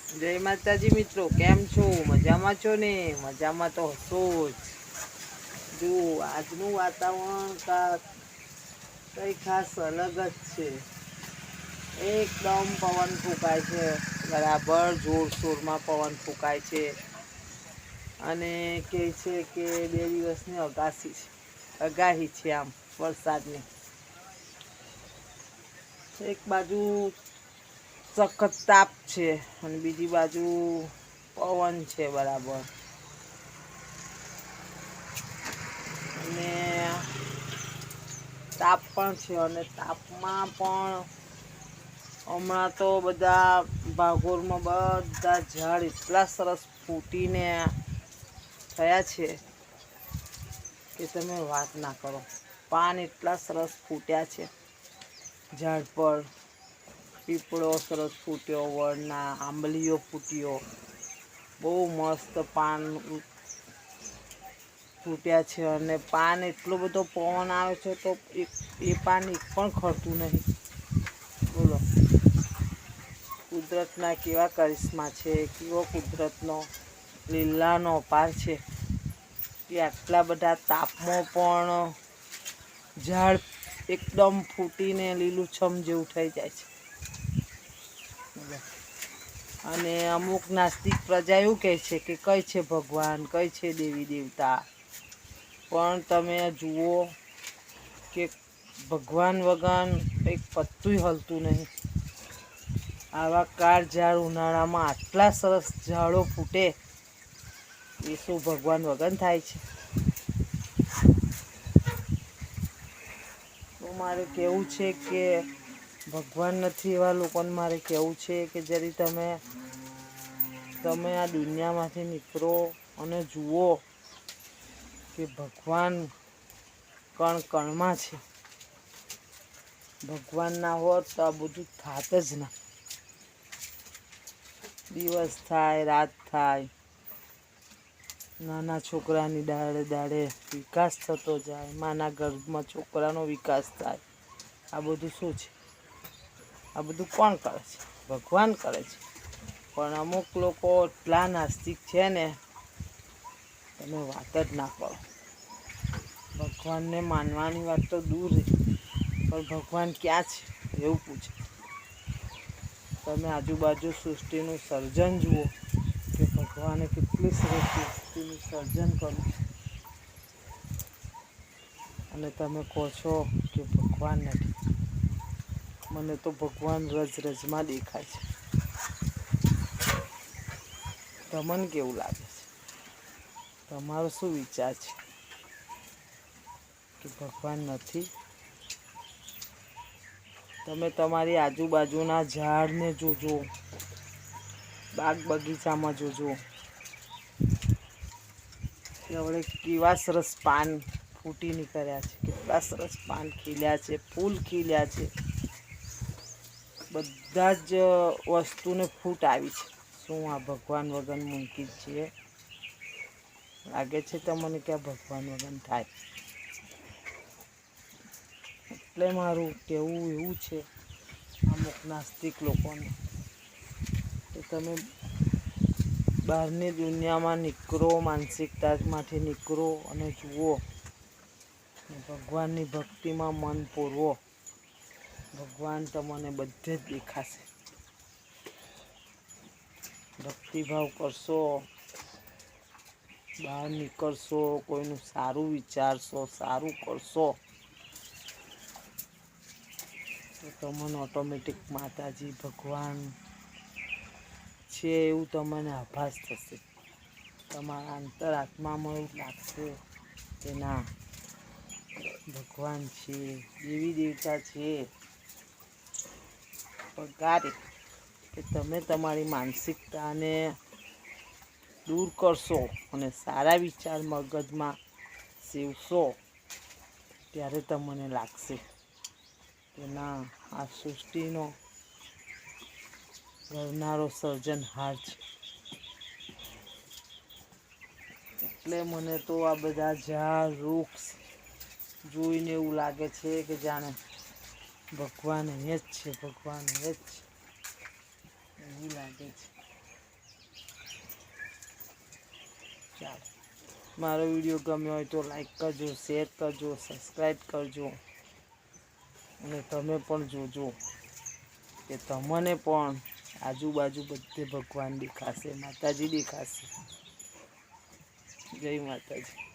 જય માતાજી મિત્રો, કેમ છો? મજામાં છો ને? મજામાં તો હશો જ. જો આજનું વાતાવરણ કઈ ખાસ અલગ જ છે. એકદમ પવન ફૂંકાય છે, બરાબર જોરશોરમાં પવન ફૂંકાય છે. અને કહે છે કે 2 દિવસની આગાહી છે આમ વરસાદની. એક બાજુ સખત તાપ છે અને બીજી બાજુ પવન છે બરાબર. અને તાપ પણ છે અને તાપમાં પણ હમણાં તો બધા ભાગોળમાં બધા ઝાડ એટલા સરસ ફૂટીને થયા છે કે તમે વાત ના કરો. પાન એટલા સરસ ફૂટ્યા છે ઝાડ પર. પીપળો સરસ ફૂટ્યો, વડના આંબલીઓ ફૂટ્યો. બહુ મસ્ત પાન ફૂટ્યા છે અને પાન એટલો બધો પવન આવે છે તો એ પાન એક પણ ખરતું નહીં. બોલો, કુદરતના કેવા કરિશ્મા છે, કેવો કુદરતનો લીલાનો અપાર છે કે આટલા બધા તાપમાં પણ ઝાડ એકદમ ફૂટીને લીલુંછમ જેવું થઈ જાય છે. અને અમુક નાસ્તિક પ્રજા એવું કહે છે કે કઈ છે ભગવાન, કઈ છે દેવી દેવતા. પણ તમે જુઓ કે ભગવાન વગર એક પત્તું હલતું નહીં. આવા કાળઝાળ ઉનાળામાં આટલા સરસ ઝાડો ફૂટે એ શું ભગવાન વગર થાય છે? તો મારે કહેવું છે કે ભગવાન નથી એવા લોકોને મારે કહેવું છે કે જરી તમે આ દુનિયામાંથી નીકળો અને જુઓ કે ભગવાન કણ કણમાં છે. ભગવાન ના હોત તો આ બધું થાત જ ના. દિવસ થાય, રાત થાય, નાના છોકરાની દાડે દાડે વિકાસ થતો જાય, માના ગર્ભમાં છોકરાનો વિકાસ થાય. આ બધું શું છે? આ બધું કોણ કરે છે? ભગવાન કરે છે. પણ અમુક લોકો એટલા નાસ્તિક છે ને તમે વાત જ ના કરો. ભગવાનને માનવાની વાત તો દૂર રહી, પણ ભગવાન ક્યાં છે એવું પૂછે. તમે આજુબાજુ સૃષ્ટિનું સર્જન જુઓ કે ભગવાને કેટલી સરસ સૃષ્ટિનું સર્જન કર્યું. અને તમે કહો છો કે ભગવાન નથી. મને તો ભગવાન રજ-રજમાં દેખાય છે. તમને કેવું લાગે છે? તમારો શું વિચાર છે કે ભગવાન નથી? તમે તમારી આજુબાજુના ઝાડને જોજો, બાગ બગીચામાં જોજો કે હવે કેવા સરસ પાન ફૂટી નીકળ્યા છે, કેટલા સરસ પાન ખીલ્યા છે, ફૂલ ખીલ્યા છે. બધા જ વસ્તુને ફૂટ આવી છે. શું આ ભગવાન વગર મુમકિન છે? લાગે છે તમને કે આ ભગવાન વગર થાય? એટલે મારું કહેવું એવું છે અમુક નાસ્તિક લોકોને કે તમે બહારની દુનિયામાં નીકળો, માનસિકતામાંથી નીકળો અને જુઓ. ભગવાનની ભક્તિમાં મન પૂરવો. ભગવાન તમને બધે જ દેખાશે. ભક્તિભાવ કરશો, બહાર નીકળશો, કોઈનું સારું વિચારશો, સારું કરશો તો તમને ઓટોમેટિક માતાજી, ભગવાન છે એવું તમને આભાસ થશે. તમારા અંતર-આત્મામાં એવું લાગશે કે ના, ભગવાન છે, દેવી દેવતા છે. કે તમે તમારી માનસિકતાને દૂર કરશો અને સારા વિચાર મગજમાં સેવશો ત્યારે તમને લાગશે કે ના, આ સૃષ્ટિનો ઘડનારો સર્જનહાર છે. એટલે મને તો આ બધા ઝાડ, વૃક્ષ જોઈને એવું લાગે છે કે જાણે ભગવાન અહીંયા જ છે, ભગવાન અહીંયા જ છે એવું લાગે છે. ચાલો, મારો વિડીયો ગમ્યો હોય તો લાઈક કરજો, શેર કરજો, સબસ્ક્રાઈબ કરજો અને તમે પણ જોજો કે તમને પણ આજુબાજુ બધે ભગવાન દેખાશે, માતાજી દેખાશે. જય માતાજી.